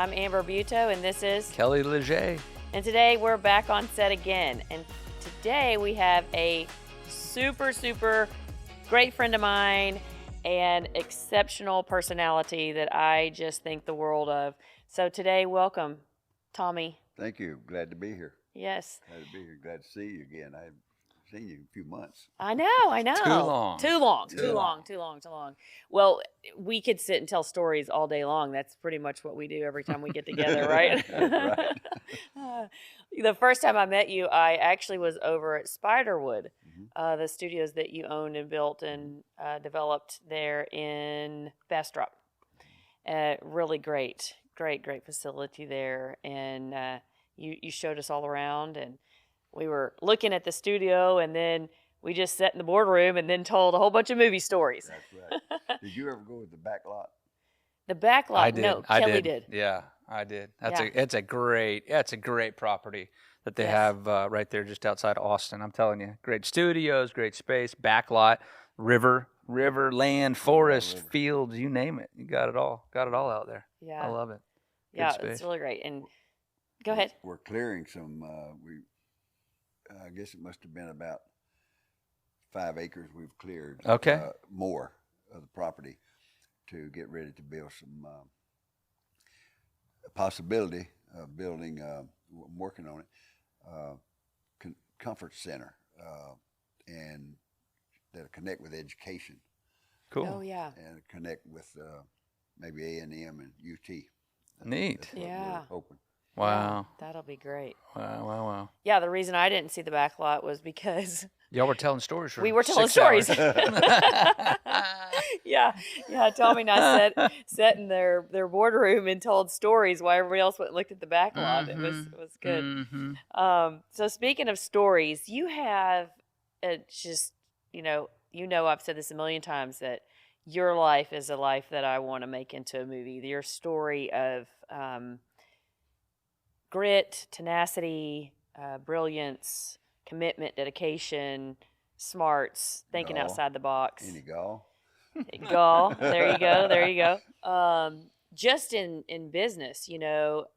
I'm Amber Buto, and this is Kelly Leger. And today we're back on set again. And today we have a super great friend of mine and exceptional personality that I just think the world of. So today, welcome, Tommy. Thank you. Glad to be here. Yes. Glad to be here. Glad to see you again. I haven't seen you in a few months. I know. Too long. Well, we could sit and tell stories all day long. That's pretty much what we do every time we get together, right? Right. The first time I met you, I actually was over at Spiderwood, the studios that you owned and built and developed there in Bastrop. Really great facility there. And you showed us all around, and we were looking at the studio, and then we just sat in the boardroom and then told a whole bunch of movie stories. That's right. Did you ever go with the back lot? The back lot? I did. No, I Kelly did. did. Yeah, I did. Yeah. It's a great property that they have right there just outside Austin. I'm telling you, great studios, great space, back lot, river, land, forest, fields, you name it. You got it all out there. Yeah. I love it. Good Yeah, space. it's really great. And go ahead. We're clearing some, I guess it must have been about 5 acres we've cleared. Okay. More of the property to get ready to build some possibility of building, I'm working on it, comfort center, and that'll connect with education. Cool. Oh, yeah. And connect with maybe A&M and UT. Neat. That's what Yeah. we're hoping. Wow. Yeah, that'll be great. Wow. Yeah, the reason I didn't see the back lot was because Y'all were telling stories for we were telling 6 stories. hours. yeah. Tommy and I sat in their boardroom and told stories while everybody else went and looked at the back lot. It was good. Mm-hmm. So speaking of stories, you have just, I've said this a million times, that your life is a life that I want to make into a movie. Your story of grit, tenacity, brilliance, commitment, dedication, smarts, thinking outside the box. Any gall? Gall. There you go. Just in business,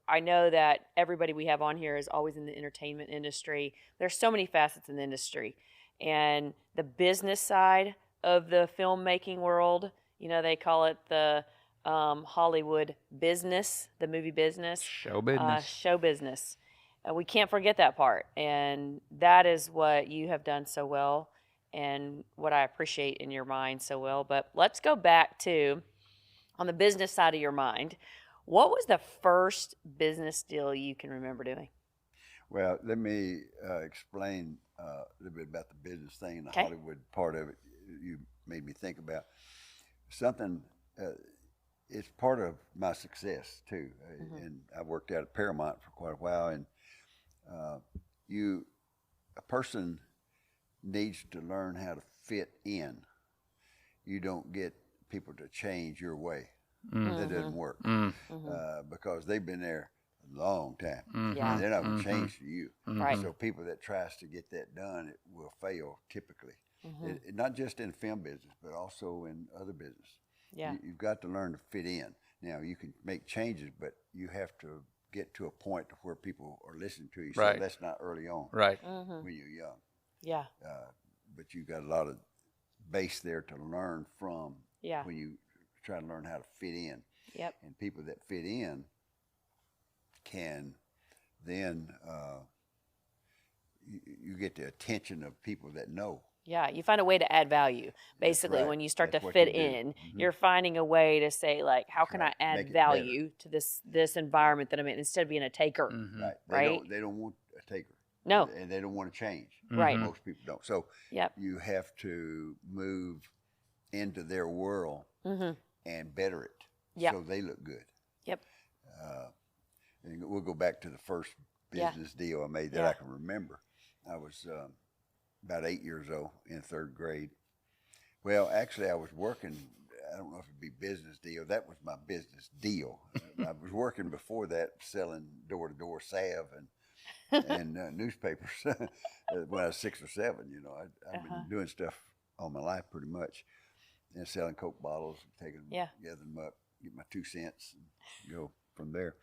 I know that everybody we have on here is always in the entertainment industry. There's so many facets in the industry. And the business side of the filmmaking world, they call it the Hollywood business, the movie business. Show business. Show business. We can't forget that part. And that is what you have done so well and what I appreciate in your mind so well. But let's go back to, on the business side of your mind, what was the first business deal you can remember doing? Well, let me explain a little bit about the business thing and the Hollywood part of it. You made me think about something. It's part of my success too, and I worked out at Paramount for quite a while. And a person needs to learn how to fit in. You don't get people to change your way. That doesn't work because they've been there a long time. Yeah. They're not going to change for you. Right. So people that tries to get that done, it will fail typically. Not just in film business, but also in other business. Yeah. You've got to learn to fit in. Now, you can make changes, but you have to get to a point where people are listening to you. Right. So that's not early on Right. when you're young. Yeah. But you've got a lot of base there to learn from Yeah. when you try to learn how to fit in. Yep. And people that fit in can then, you get the attention of people that know. Yeah, you find a way to add value. Basically, right. when you start That's to what fit you do. in, you're finding a way to say, like, how can I add Make it value to this environment that I'm in, instead of being a taker? Right. Right? They don't want a taker. No. And they don't want to change. Right. Most people don't. So Yep. you have to move into their world and better it Yep. so they look good. Yep. And we'll go back to the first business deal I made that I can remember. I was about 8 years old in 3rd grade. Well, actually, I was working. I don't know if it'd be business deal. That was my business deal. I was working before that, selling door-to-door salve and newspapers when I was 6 or 7. I've been doing stuff all my life pretty much, and selling Coke bottles, taking them, gather them up, get my 2 cents, and go from there.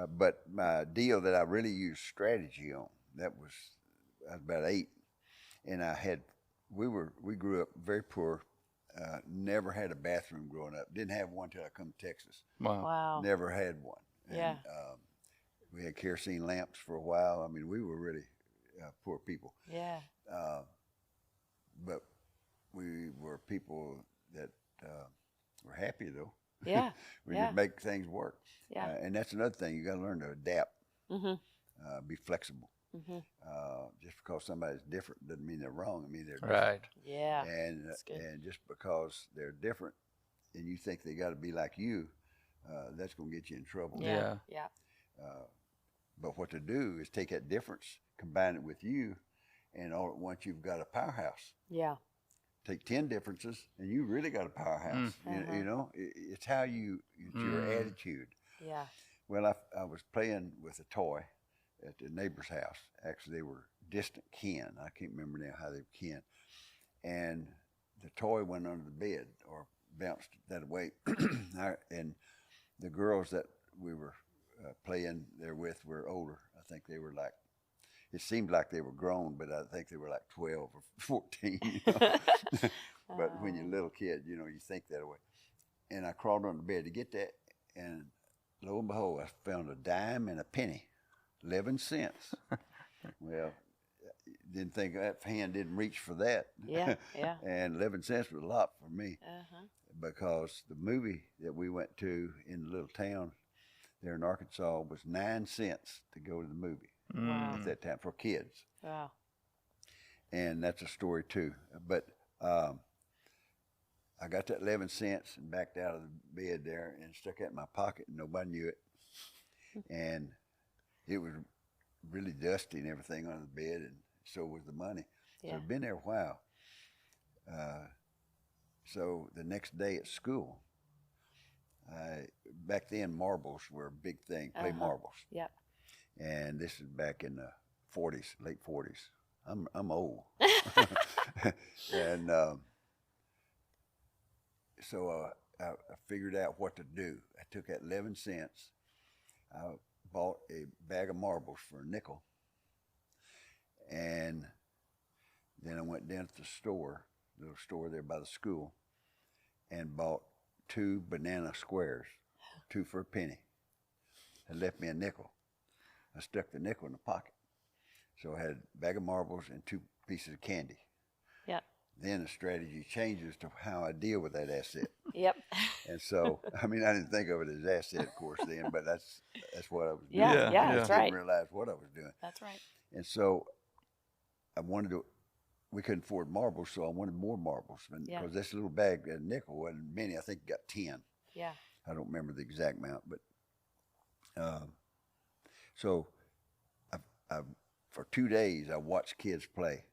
But my deal that I really used strategy on, I was about 8, and we grew up very poor. Never had a bathroom growing up. Didn't have one till I come to Texas. Wow. Wow. Never had one. Yeah. And, we had kerosene lamps for a while. I mean, we were really poor people. Yeah. But we were people that were happy, though. Yeah. We Yeah. could make things work. Yeah. And that's another thing. You got to learn to adapt, be flexible. Mm-hmm. Just because somebody's different doesn't mean they're wrong. I mean, they're different. Right. Yeah. And That's good. and just because they're different, and you think they got to be like you, that's going to get you in trouble. Yeah. Yeah. But what to do is take that difference, combine it with you, and all at once you've got a powerhouse. Yeah. Take 10 differences, and you really got a powerhouse. You know, it's how it's your attitude. Yeah. Well, I was playing with a toy at the neighbor's house. Actually, they were distant kin. I can't remember now how they were kin. And the toy went under the bed or bounced that way. And the girls that we were playing there with were older. I think they were like, it seemed like they were grown, but I think they were like 12 or 14. You know? But when you're a little kid, you know, you think that way. And I crawled under the bed to get that, and lo and behold, I found a dime and a penny, 11 cents. Well, didn't think that hand didn't reach for that. Yeah. Yeah. And 11 cents was a lot for me Uh-huh. because the movie that we went to in the little town there in Arkansas was 9 cents to go to the movie Wow. at that time for kids. Wow. And that's a story too. But I got that 11 cents and backed out of the bed there and stuck it in my pocket, and nobody knew it. And it was really dusty and everything under the bed, and so was the money. Yeah. So it'd been there a while. So the next day at school, back then marbles were a big thing, play marbles. Yep. And this is back in the 40s, late 40s. I'm old. And so I figured out what to do. I took that 11 cents. I bought a bag of marbles for a nickel. And then I went down to the store, little store there by the school, and bought 2 banana squares, 2 for a penny. It left me a nickel. I stuck the nickel in the pocket. So I had a bag of marbles and 2 pieces of candy. Yep. Then the strategy changes to how I deal with that asset. Yep. And so, I mean, I didn't think of it as asset, of course, then, but that's what I was doing. Yeah. Yeah. I That's just right. didn't realize what I was doing. That's right. And so I wanted to, we couldn't afford marbles, so I wanted more marbles. Yeah. Because this little bag, that nickel wasn't many. I think it got 10. Yeah. I don't remember the exact amount, but so I for 2 days I watched kids play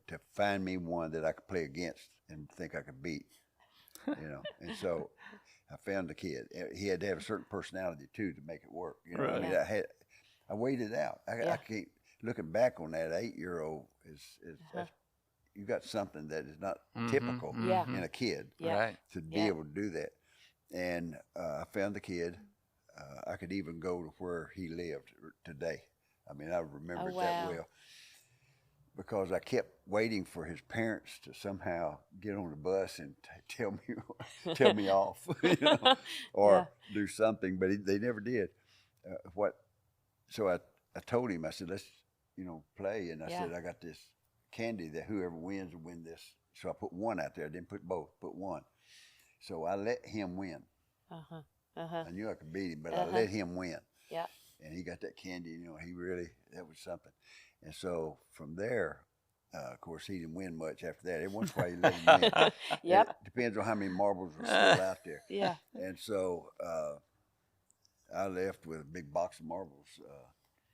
to find me one that I could play against and think I could beat, you know. And so I found the kid. He had to have a certain personality too to make it work. You know, Right. I mean, I waited out. I can't. Looking back on that, 8-year-old is you got something that is not typical Yeah. in a kid Yeah. Right. to be Yeah. able to do that. And I found the kid. I could even go to where he lived today. I mean, I remember it that well because I kept waiting for his parents to somehow get on the bus and tell me off, you know, or do something, but they never did. So I told him, I said, let's, you know, play. And I said, I got this candy that whoever wins will win this. So I put 1 out there. I didn't put both, put 1. So I let him win. Uh-huh. Uh-huh. I knew I could beat him, but I let him win. Yeah. And he got that candy, you know, that was something. And so from there, of course, he didn't win much after that. Every once in a while, he let him win. Yep. It depends on how many marbles were still out there. Yeah. And so I left with a big box of marbles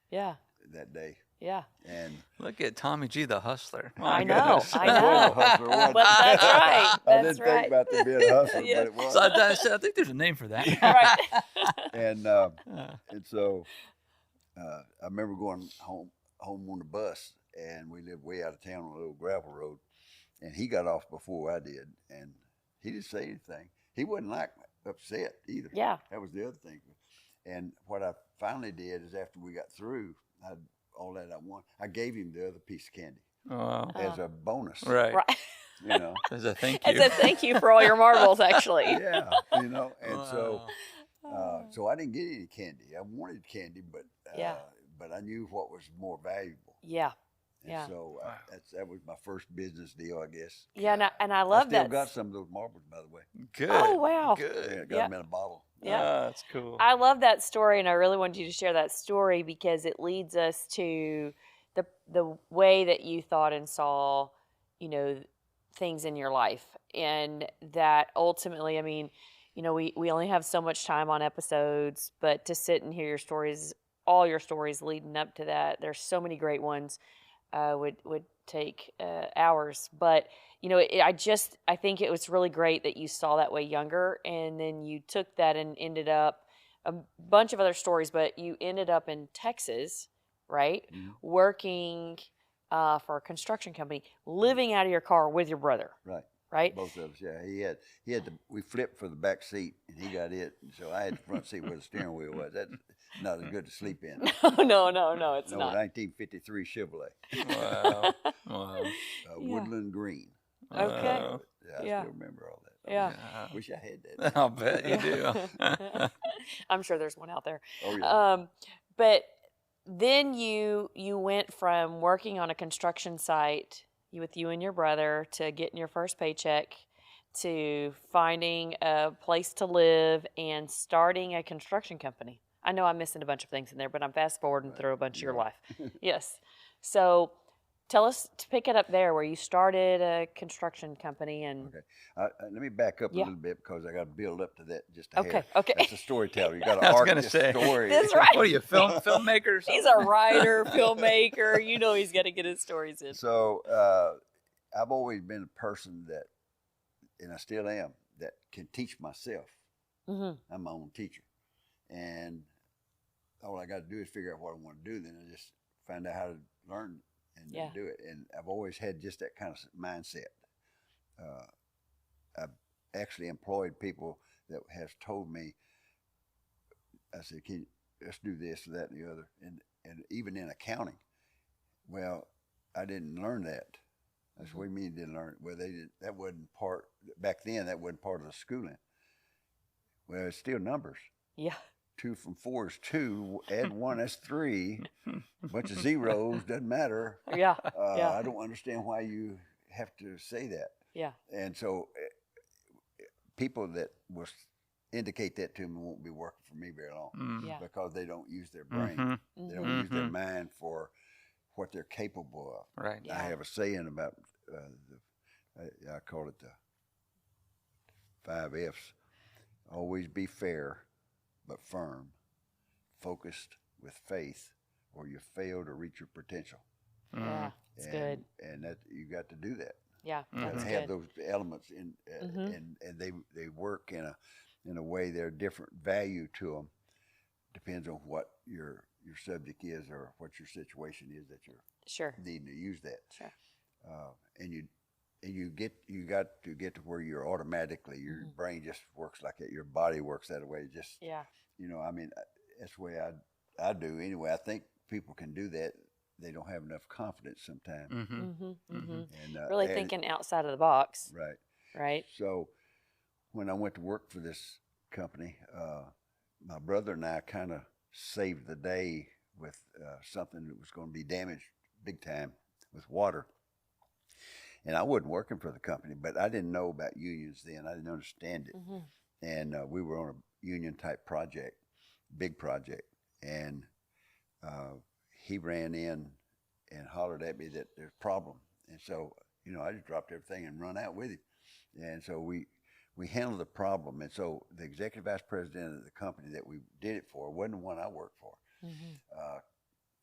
Yeah. that day. Yeah. And Look at Tommy G, the hustler. I My know. goodness. I was a know. hustler once. But that's right. I That's didn't right. think about the being a hustler, Yeah. but it was. So I said, I think there's a name for that. Right. And so I remember going home on the bus, and we lived way out of town on a little gravel road, and he got off before I did, and he didn't say anything. He wasn't like upset either. Yeah. That was the other thing. And what I finally did is after we got through, all that I want, I gave him the other piece of candy as a bonus. Right. You know, As a thank you. As a thank you for all your marbles, actually. Yeah, you know, and so I didn't get any candy. I wanted candy, but but I knew what was more valuable. Yeah. And so that was my first business deal, I guess. Yeah, and I love that. I still got some of those marbles, by the way. Good. Oh, wow. Good. Yeah, got them in a bottle. Yeah. That's cool. I love that story, and I really wanted you to share that story because it leads us to the way that you thought and saw, you know, things in your life. And that ultimately, I mean, you know, we only have so much time on episodes, but to sit and hear your stories, all your stories leading up to that, there's so many great ones, would take hours. But, you know, I think it was really great that you saw that way younger, and then you took that and ended up, a bunch of other stories, but you ended up in Texas, right? Mm-hmm. Working for a construction company, living out of your car with your brother. Right. Both of us, yeah. We flipped for the back seat, and he got it. And so I had the front seat where the steering wheel was. That's not as good to sleep in. No, it's no, not. 1953 Chevrolet. Wow. Woodland green. Okay. I still remember all that. Yeah. Wish I had that. I'll bet you do. I'm sure there's one out there. Oh, yeah. But then you went from working on a construction site with you and your brother to getting your first paycheck to finding a place to live and starting a construction company. I know I'm missing a bunch of things in there, but I'm fast forwarding through a bunch of your life. Yes. So tell us, to pick it up there where you started a construction company. And okay, let me back up a little bit because I got to build up to that just a hair. Okay. That's a storyteller. You got to arc this story. That's right. What are you, filmmakers? He's a writer, filmmaker. You know he's got to get his stories in. So I've always been a person that, and I still am, that can teach myself. Mm-hmm. I'm my own teacher. And all I got to do is figure out what I want to do. Then I just find out how to learn and do it. And I've always had just that kind of mindset. I've actually employed people that have told me, I said, let's do this, that, and the other. And even in accounting, well, I didn't learn that. That's what you mean didn't learn it. Well, that wasn't part, back then, that wasn't part of the schooling. Well, it's still numbers. Yeah. 2 from 4 is 2. Add 1, that's 3. A bunch of zeros, doesn't matter. Yeah. I don't understand why you have to say that. Yeah. And so people that will indicate that to me won't be working for me very long because they don't use their brain. Mm-hmm. They don't use their mind for what they're capable of. Right. I have a saying about, I call it the 5 F's. Always be fair, but firm, focused with faith, or you fail to reach your potential. Yeah, it's good. And that you got to do that. Yeah, that's good. Have those elements in, and they work in a way. They're different value to them. Depends on what your subject is or what your situation is that you're needing to use that. Sure. And you got to get to where you're automatically, your brain just works like that. Your body works that way. Just, you know, I mean, that's the way I do anyway. I think people can do that. They don't have enough confidence sometimes. And, really thinking outside of the box. Right. So when I went to work for this company, my brother and I kind of saved the day with something that was going to be damaged big time with water. And I wasn't working for the company, but I didn't know about unions then. I didn't understand it. And we were on a union type project, big project. And he ran in and hollered at me that there's a problem. And so, you know, I just dropped everything and run out with him. And so we handled the problem. And so the executive vice president of the company that we did it for wasn't the one I worked for.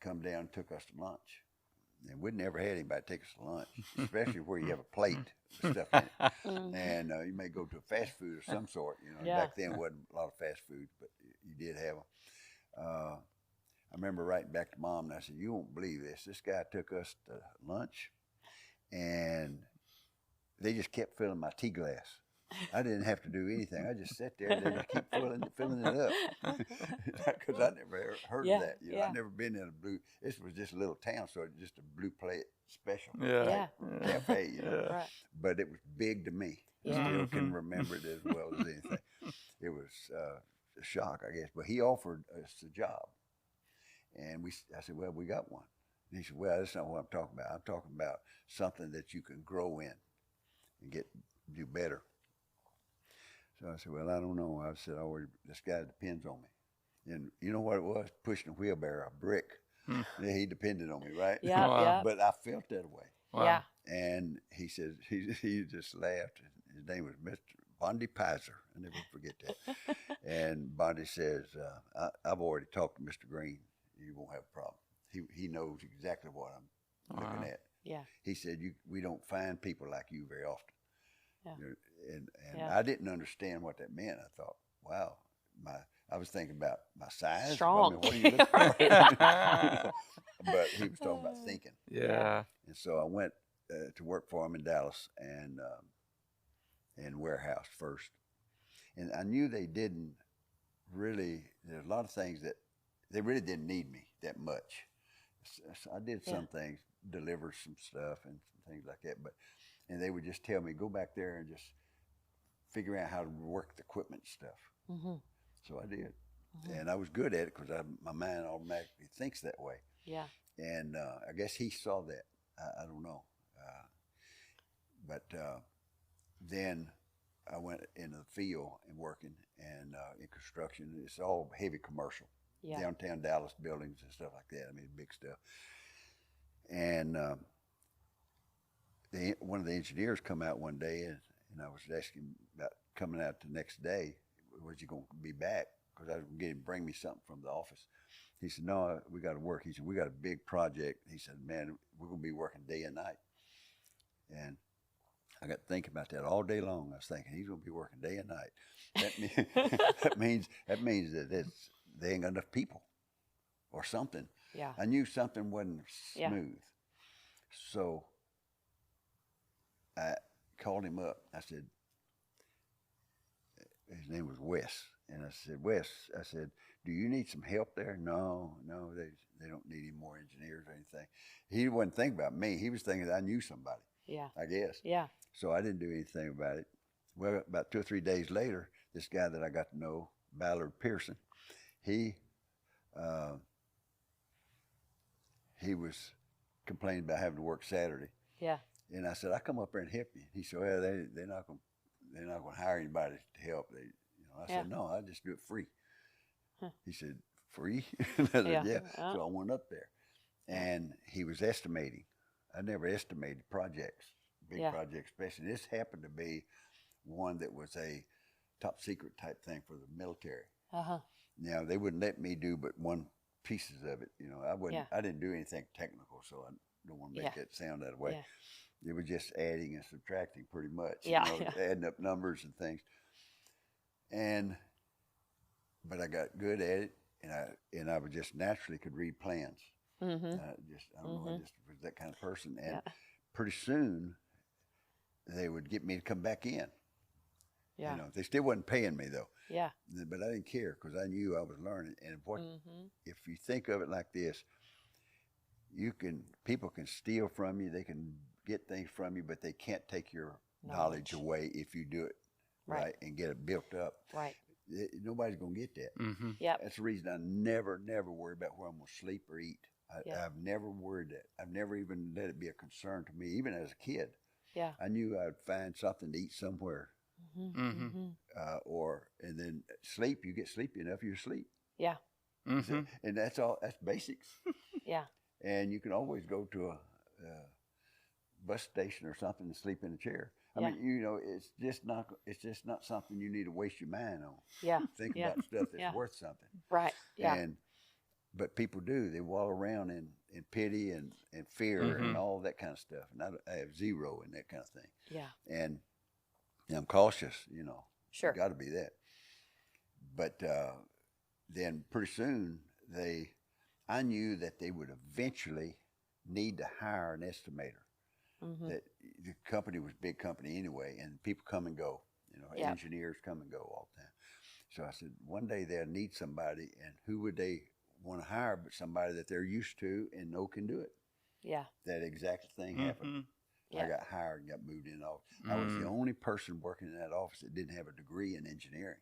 Come down and took us to lunch. And we'd never had anybody take us to lunch, especially where you have a plate with stuff in it. And you may go to a fast food of some sort. You know, back then wasn't a lot of fast foods, but you did have them. I remember writing back to Mom, and I said, "You won't believe this. This guy took us to lunch, and they just kept filling my tea glass. I didn't have to do anything. I just sat there and they just keep filling it up. Because I never heard of that. You know, I've never been in a blue. This was just a little town, so it's just a blue plate special type cafe. You know, Right. but it was big to me. I still can remember it as well as anything. It was a shock, I guess. But he offered us a job, and I said, well, we got one. And he said, well, that's not what I'm talking about. I'm talking about something that you can grow in and do better. So I said, well, I don't know. I said, this guy depends on me. And you know what it was? Pushing a wheelbarrow, a brick. He depended on me, right? Yeah, yeah. But I felt that way. Wow. Yeah. And he said, he just laughed. His name was Mr. Bondi Pizer. I never forget that. And Bondi says, I've already talked to Mr. Green. You won't have a problem. He knows exactly what I'm looking at. Yeah. He said, we don't find people like you very often. Yeah. And Yeah. I didn't understand what that meant. I thought, wow, I was thinking about my size. Strong. I mean, what are you looking for? But he was talking about thinking. Yeah. And so I went to work for him in Dallas and warehouse first. And I knew they didn't really, there's a lot of things that they really didn't need me that much. So I did some things, deliver some stuff and some things like that. And they would just tell me, go back there and just figure out how to work the equipment stuff. Mm-hmm. So I did. And I was good at it because my mind automatically thinks that way. Yeah. And I guess he saw that. I don't know. But then I went into the field and working and in construction. It's all heavy commercial. Yeah. Downtown Dallas buildings and stuff like that. I mean, big stuff. And one of the engineers come out one day and I was asking about coming out the next day. Was he going to be back? Because I was going to bring me something from the office. He said, no, we got to work. He said, we got a big project. He said, man, we're going to be working day and night. And I got to think about that all day long. I was thinking, he's going to be working day and night. That means that they ain't got enough people or something. Yeah. I knew something wasn't smooth. Yeah. So I called him up. I said, his name was Wes. And I said, Wes, I said, do you need some help there? No, they don't need any more engineers or anything. He wasn't thinking about me. He was thinking that I knew somebody. Yeah. I guess. Yeah. So I didn't do anything about it. Well, about 2 or 3 days later, this guy that I got to know, Ballard Pearson, he was complaining about having to work Saturday. Yeah. And I said, I come up there and help you. He said, well, they're not going to hire anybody to help. I said, no, I just do it free. Huh. He said, free? I said, yeah. Oh. So I went up there, and he was estimating. I never estimated projects, big projects, especially. This happened to be one that was a top secret type thing for the military. Uh-huh. Now, they wouldn't let me do but one pieces of it. I didn't do anything technical, so I don't want to make that sound that way. Yeah. It was just adding and subtracting pretty much. Yeah. Adding up numbers and things. But I got good at it, and I would just naturally could read plans. Mm-hmm. I don't know, I just was that kind of person. And pretty soon, they would get me to come back in. Yeah. They still wasn't paying me though. Yeah. But I didn't care because I knew I was learning. And if you think of it like this, people can steal from you, they can get things from you, but they can't take your knowledge away if you do it right and get it built up. Right. Nobody's gonna get that. Mm-hmm. Yep. That's the reason I never worry about where I'm gonna sleep or eat. I've never worried that. I've never even let it be a concern to me, even as a kid. Yeah. I knew I'd find something to eat somewhere. Mm-hmm. Mm-hmm. And then sleep. You get sleepy enough, you sleep. Yeah. Mm-hmm. And that's all. That's basics. Yeah. And you can always go to a bus station or something and sleep in a chair. I mean, it's just not something you need to waste your mind on. Yeah. Think about stuff that's worth something. Right. Yeah. But people do. They wallow around in pity and fear and all that kind of stuff. And I have zero in that kind of thing. Yeah. And I'm cautious, Sure. Got to be that. But then pretty soon I knew that they would eventually need to hire an estimator. Mm-hmm. That the company was a big company anyway, and people come and go. You know, Yep. engineers come and go all the time. So I said, one day they'll need somebody, and who would they want to hire but somebody that they're used to and know can do it. Yeah. That exact thing happened. Yeah. I got hired and got moved in the office. I was the only person working in that office that didn't have a degree in engineering.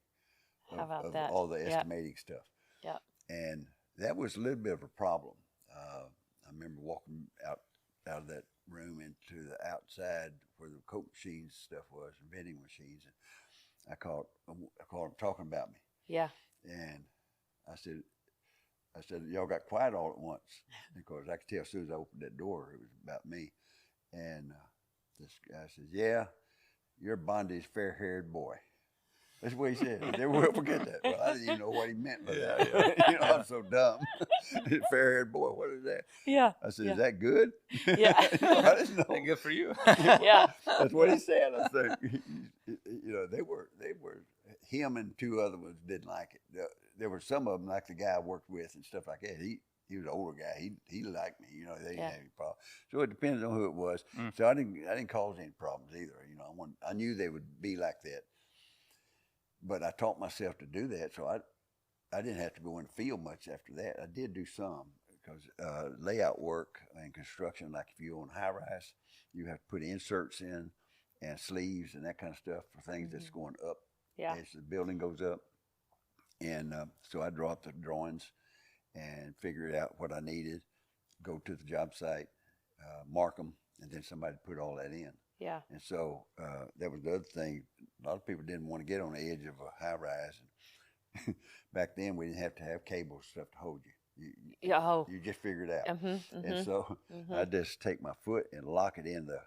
How about of that? all the Yep. estimating stuff. Yeah. And that was a little bit of a problem. I remember walking out of that room into the outside where the coke machines stuff was, and vending machines, and I called them talking about me. Yeah. And I said, y'all got quiet all at once, because I could tell as soon as I opened that door it was about me. And this guy says, "Yeah, you're Bondi's fair-haired boy." That's what he said. I never will forget that. Well, I didn't even know what he meant by that. You know, I'm so dumb. Fair-haired boy, what is that? Yeah. I said, "Is that good?" Yeah. You know, I didn't know. Good for you. Yeah. That's what he said. I said, you know, they were him and two other ones didn't like it. There were some of them, like the guy I worked with and stuff like that. He was an older guy. He liked me. You know, they didn't have any problem. So it depends on who it was. So I didn't cause any problems either. You know, I knew they would be like that. But I taught myself to do that, so I didn't have to go in the field much after that. I did do some, because layout work and construction, like if you own high rise, you have to put inserts in and sleeves and that kind of stuff for things that's going up as the building goes up. And so I draw up the drawings and figure out what I needed, go to the job site, mark them, and then somebody put all that in. Yeah. And so that was the other thing. A lot of people didn't want to get on the edge of a high rise. And back then, we didn't have to have cable stuff to hold you. You just figure it out. And so I just take my foot and lock it in the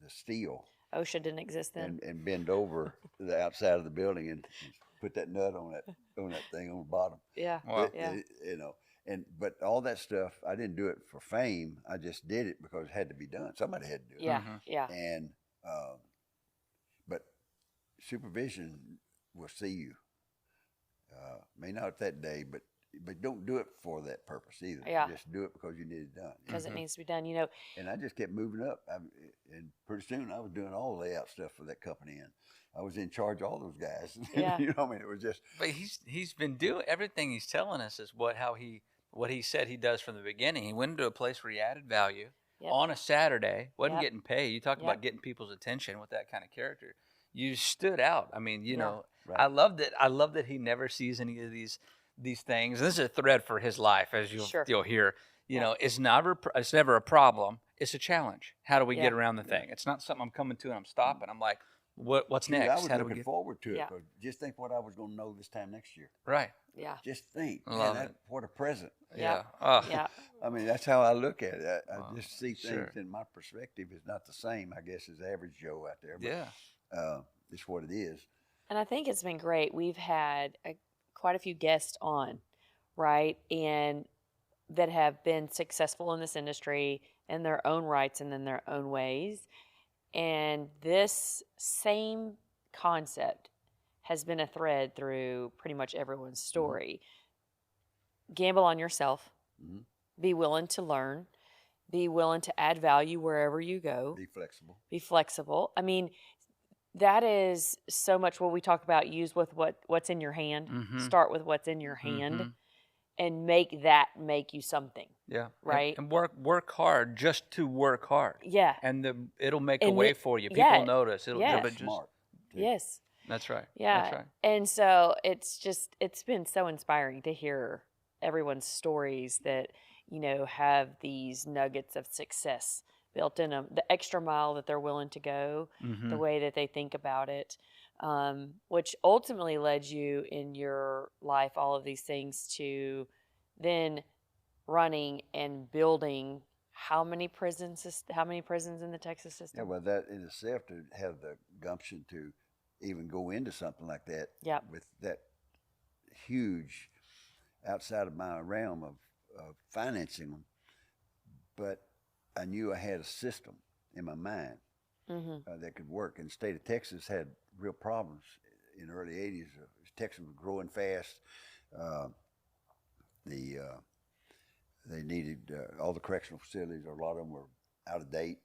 steel. OSHA didn't exist then. And bend over the outside of the building and put that nut on that thing on the bottom. Yeah. Wow. You know. But all that stuff, I didn't do it for fame. I just did it because it had to be done. Somebody had to do it. Yeah. Yeah. And but supervision will see you. May not that day, but don't do it for that purpose either. Yeah. Just do it because you need it done. Because it needs to be done. You know. And I just kept moving up. And pretty soon I was doing all the layout stuff for that company, and I was in charge of all those guys. Yeah. You know what I mean? It was just. But he's been doing everything he's telling us is what he said he does from the beginning. He went into a place where he added value on a Saturday, wasn't getting paid. You talk about getting people's attention with that kind of character. You stood out. I mean, you know, right. I love that he never sees any of these things. This is a thread for his life, as you'll hear. You know, it's never a problem. It's a challenge. How do we get around the thing? It's not something I'm coming to and I'm stopping. I'm like, what's next? I was How do looking forward to it. Yeah. But just think what I was going to know this time next year. Right. Yeah. Just think. Love it. What a present. Yeah. Yeah. I mean, that's how I look at it. I just see things, and my perspective is not the same, I guess, as the average Joe out there. But, it's what it is. And I think it's been great. We've had quite a few guests on, right? And that have been successful in this industry in their own rights and in their own ways. And this same concept has been a thread through pretty much everyone's story. Gamble on yourself. Be willing to learn. Be willing to add value wherever you go. Be flexible. Be flexible. I mean, that is so much what we talk about. Use with what's in your hand. Start with what's in your hand, and make that make you something. Yeah. Right. And work hard just to work hard. Yeah. And it'll make a way for you. People notice. It'll yes. but just, Smart. Too. Yes. That's right. Yeah. That's right. And so it's been so inspiring to hear everyone's stories that, you know, have these nuggets of success built in them, the extra mile that they're willing to go, the way that they think about it, which ultimately led you in your life, all of these things, to then running and building how many prisons in the Texas system? Yeah, well, that in itself, to have the gumption to even go into something like that with that huge outside of my realm of financing them, but I knew I had a system in my mind that could work. And the state of Texas had real problems in the early 80s. Texas was growing fast. They needed all the correctional facilities, or a lot of them were out of date,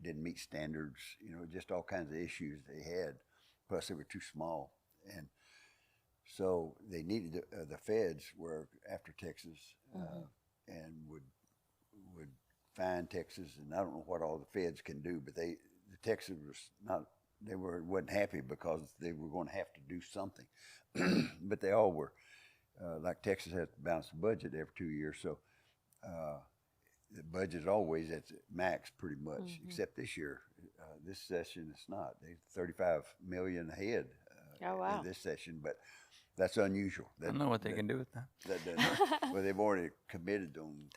didn't meet standards, you know, just all kinds of issues they had. plus they were too small. And so they needed the feds were after Texas and would find Texas, and I don't know what all the feds can do, but the Texas was not, wasn't happy because they were going to have to do something. But they all were. Like Texas has to balance the budget every 2 years, so the budget is always at max pretty much, except this year. This session it's not. They're $35 million ahead in this session, but that's unusual. I don't know what they can do with that. Well, they've already committed on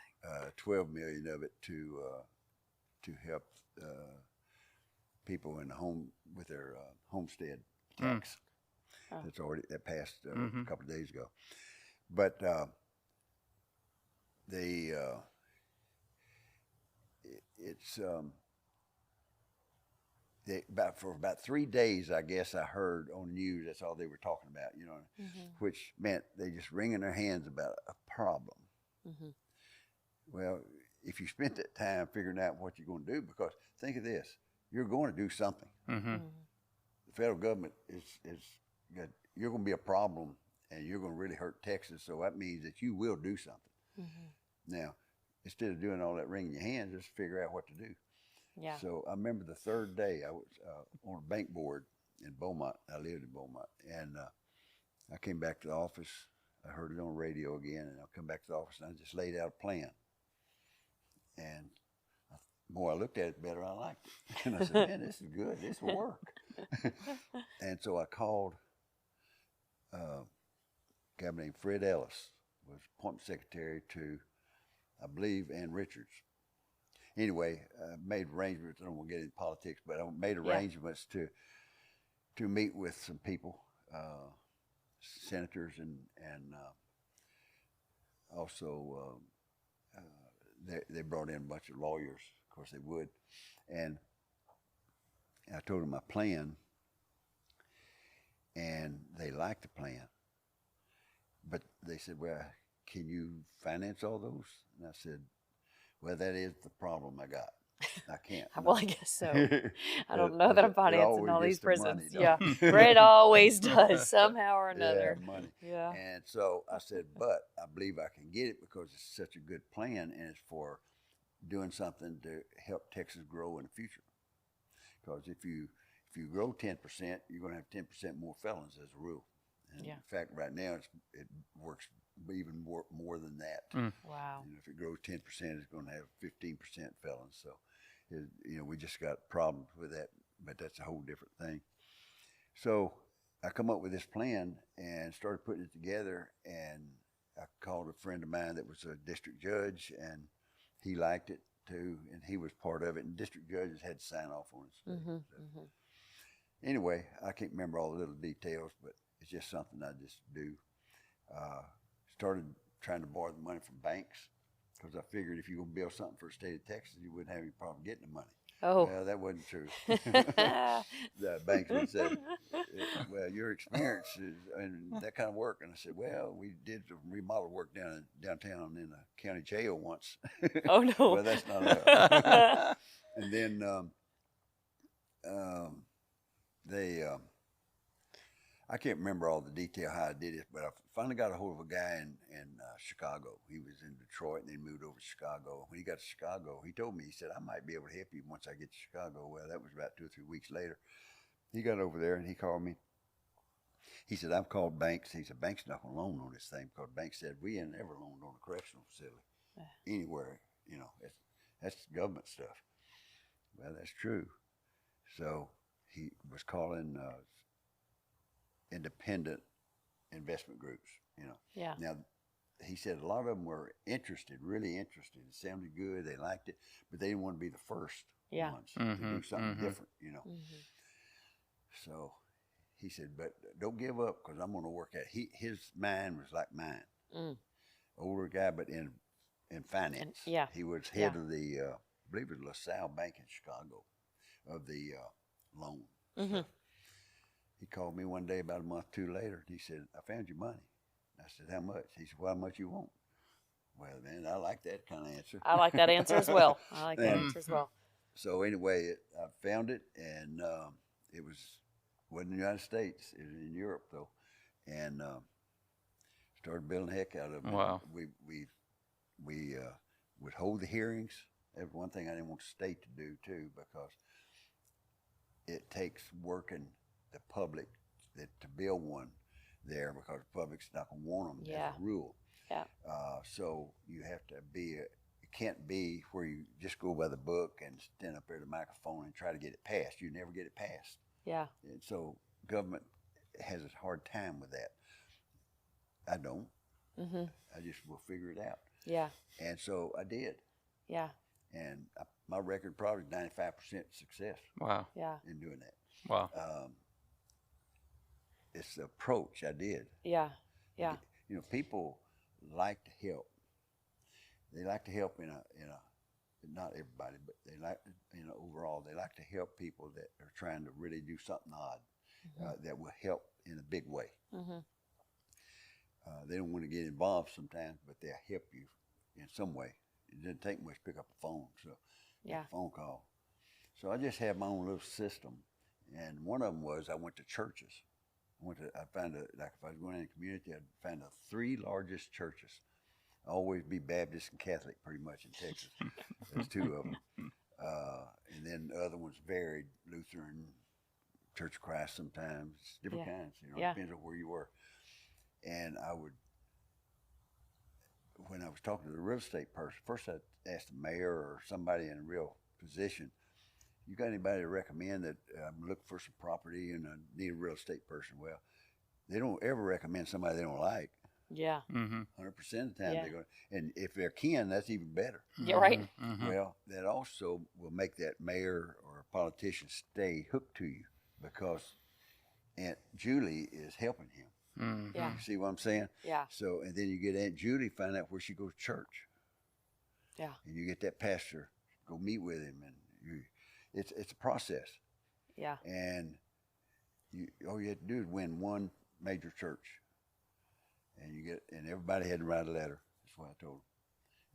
$12 million of it to help people in the home with their homestead tax. That passed a couple of days ago. But for about 3 days, I guess I heard on the news, that's all they were talking about, you know, which meant they just wringing their hands about a problem. Well, if you spent that time figuring out what you're going to do, because think of this, you're going to do something. The federal government you're going to be a problem, and you're going to really hurt Texas, so that means that you will do something. Now, instead of doing all that wringing your hands, just figure out what to do. Yeah. So I remember the third day I was on a bank board in Beaumont. I lived in Beaumont, and I came back to the office. I heard it on the radio again, and I come back to the office, and I just laid out a plan. And the more I looked at it, the better I liked it. And I said, man, this is good. This will work. And so I called a guy named Fred Ellis, was appointment secretary to, I believe, Ann Richards. Anyway, I made arrangements. I don't want to get into politics, but I made arrangements to meet with some people, senators, and also they brought in a bunch of lawyers. Of course, they would, and I told them my plan, and they liked the plan, but they said, "Well, can you finance all those?" And I said, "Well, that is the problem I got. I can't." Well, I guess so. I don't know that I'm financing all these prisons. Money, Brett always does somehow or another. Yeah, money. Yeah. And so I said, but I believe I can get it because it's such a good plan, and it's for doing something to help Texas grow in the future. Because if you grow 10%, you're going to have 10% more felons as a rule. And in fact, right now it works even more than that. Wow. You know, if it grows 10%, it's going to have 15% felons. So, we just got problems with that, but that's a whole different thing. So I come up with this plan and started putting it together, and I called a friend of mine that was a district judge, and he liked it too, and he was part of it, and district judges had to sign off on it. Anyway, I can't remember all the little details, but it's just something I just do. Started trying to borrow the money from banks, because I figured if you're going to build something for the state of Texas, you wouldn't have any problem getting the money. Oh. Well, that wasn't true. The banks would say, well, your experience is in that kind of work. And I said, well, we did some remodel work downtown in the county jail once. Oh, no. Well, that's not enough. And then I can't remember all the detail how I did it, but I finally got a hold of a guy in Chicago. He was in Detroit and then moved over to Chicago. When he got to Chicago, he told me, he said, I might be able to help you once I get to Chicago. Well, that was about 2 or 3 weeks later. He got over there and he called me. He said, I've called banks. He said, banks not going to loan on this thing, because banks said, we ain't never loaned on a correctional facility anywhere. That's government stuff. Well, that's true. So he was calling independent investment groups, Yeah. Now, he said a lot of them were interested, really interested. It sounded good. They liked it, but they didn't want to be the first ones to do something different, So he said, but don't give up, because I'm going to work at it. His mind was like mine. Older guy, but in finance. He was head of the, I believe it was LaSalle Bank in Chicago, of the loan. So he called me one day about a month or 2 later. And he said, I found your money. I said, how much? He said, well, how much you want? Well, man, I like that kind of answer. I like that answer as well. So anyway, I found it, and it was wasn't in the United States. It was in Europe though, and started building the heck out of them. Wow. We would hold the hearings. That was one thing I didn't want the state to do too, because it takes working the public to build one there, because the public's not going to want them as a rule. Yeah. So you have to be, it can't be where you just go by the book and stand up there at the microphone and try to get it passed. You never get it passed. Yeah. And so government has a hard time with that. I don't. Mm-hmm. I just will figure it out. Yeah. And so I did. Yeah. And my record probably 95% success. Wow. Yeah. In doing that. Wow. It's the approach I did. Yeah. Yeah. You know, people like to help. They like to help in a not everybody, but they like, overall, they like to help people that are trying to really do something odd, that will help in a big way. Mm-hmm. They don't want to get involved sometimes, but they'll help you in some way. It doesn't take much to pick up a phone, so yeah, a phone call. So I just had my own little system, and one of them was I went to churches. I found like if I was going in the community, I'd find the 3 largest churches. Always be Baptist and Catholic, pretty much in Texas. There's 2 of them, and then the other ones varied: Lutheran, Church of Christ, sometimes different kinds. Depends on where you were. And I would, when I was talking to the real estate person, first I asked the mayor or somebody in a real position, "You got anybody to recommend that I'm looking for some property and I need a real estate person?" Well, they don't ever recommend somebody they don't like. Yeah. 100% of the time they're going, and if they're kin, that's even better. Yeah, right. Mm-hmm. Well, that also will make that mayor or politician stay hooked to you, because Aunt Julie is helping him. Mm-hmm. Yeah. You see what I'm saying? Yeah. So, and then you get Aunt Julie, find out where she goes to church. Yeah. And you get that pastor, go meet with him, and it's a process. Yeah. And all you have to do is win one major church. And everybody had to write a letter. That's what I told them.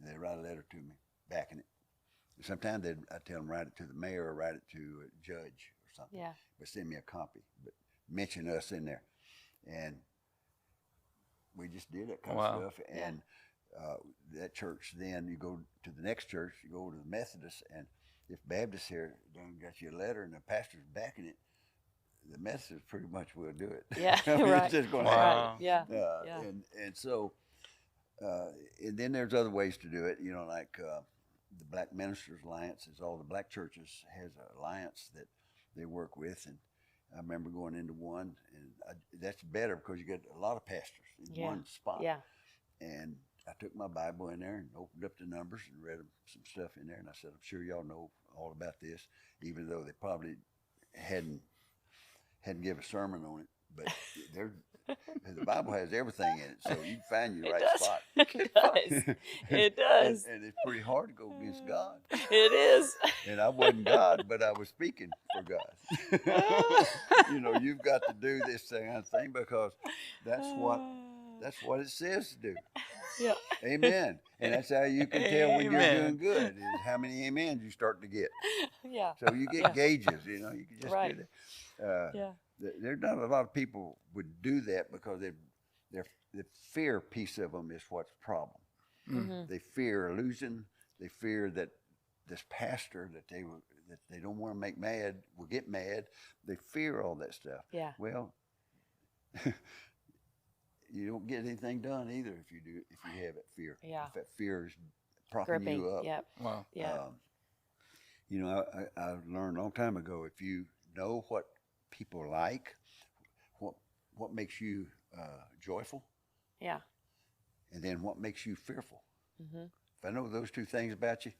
And they'd write a letter to me, backing it. And sometimes I'd tell them, write it to the mayor or write it to a judge or something. Yeah. But send me a copy. But mention us in there. And we just did that kind of stuff. And that church, then you go to the next church, you go to the Methodist, and if Baptist here done got you a letter and the pastor's backing it, the Methodists pretty much will do it. Yeah, I mean, right. It's just going to Right. happen. Yeah. And so, and then there's other ways to do it. Like the Black Ministers Alliance is all the black churches has an alliance that they work with, and I remember going into one, and that's better because you get a lot of pastors in one spot. Yeah. And I took my Bible in there and opened up the numbers and read some stuff in there, and I said, "I'm sure y'all know all about this," even though they probably hadn't give a sermon on it, but the Bible has everything in it, so you can find your right spot. It does. It does. And it's pretty hard to go against God. It is. And I wasn't God, but I was speaking for God. You've got to do this kind of thing because that's what it says to do. Yeah. Amen. And that's how you can tell when you're doing good, is how many amens you start to get. Yeah. So you get gauges, you can just Right. get it. There's not a lot of people would do that because the fear piece of them is what's the problem. Mm-hmm. They fear losing. They fear that this pastor that they don't want to make mad will get mad. They fear all that stuff. Yeah. Well, you don't get anything done either if you have that fear. Yeah. If that fear is propping Gripping. you up. Yep. Wow. Yeah. I learned a long time ago, if you know what people like, what makes you joyful, Yeah. and then what makes you fearful. Mm-hmm. If I know those 2 things about you,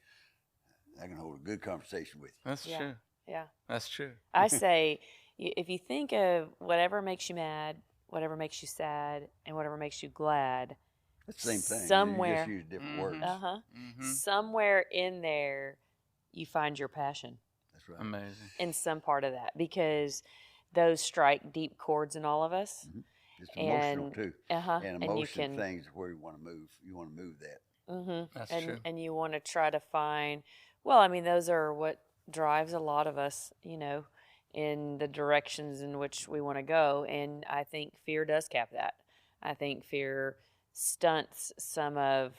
I can hold a good conversation with you. That's true. Yeah. That's true. I say, if you think of whatever makes you mad, whatever makes you sad, and whatever makes you glad, It's the same thing. Somewhere. You just use different words. somewhere in there, you find your passion That's right. Amazing. in some part of that, because those strike deep chords in all of us. Mm-hmm. It's emotional too. And And you emotion can, things where you want to move. You want to move that. That's and true. and you want to try to find. Well, I mean, those are what drives a lot of us, in the directions in which we want to go. And I think fear does cap that. I think fear stunts some of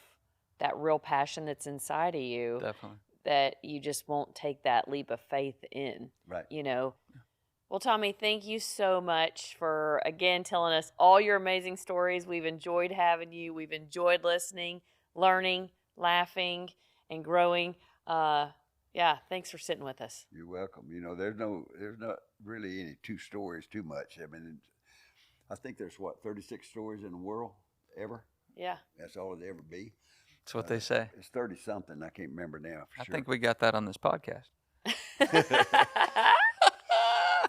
that real passion that's inside of you. Definitely. That you just won't take that leap of faith in. Right. You know. Well, Tommy, thank you so much for, again, telling us all your amazing stories. We've enjoyed having you. We've enjoyed listening, learning, laughing, and growing. Yeah, thanks for sitting with us. You're welcome. You know, there's not really any two stories too much. I mean, I think there's 36 stories in the world ever. Yeah. That's all it'd ever be. That's what they say. It's 30 something. I can't remember now. I think we got that on this podcast.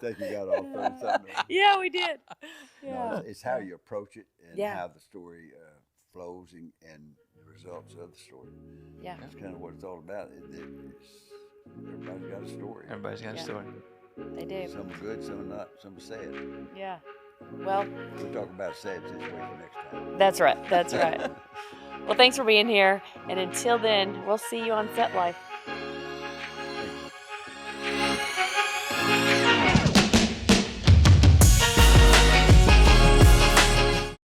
I think you got all 30 something. Yeah, we did. Yeah. No, it's how you approach it and Yeah. how the story flows and the results of the story. Yeah. That's kind of what it's all about. Everybody's got a story. Everybody's got a story. They do. Some are good, some are not, some are sad. Yeah. Well, We'll talk about a sad situation next time. that's right. That's right. Well, thanks for being here. And until then, we'll see you on Set Life.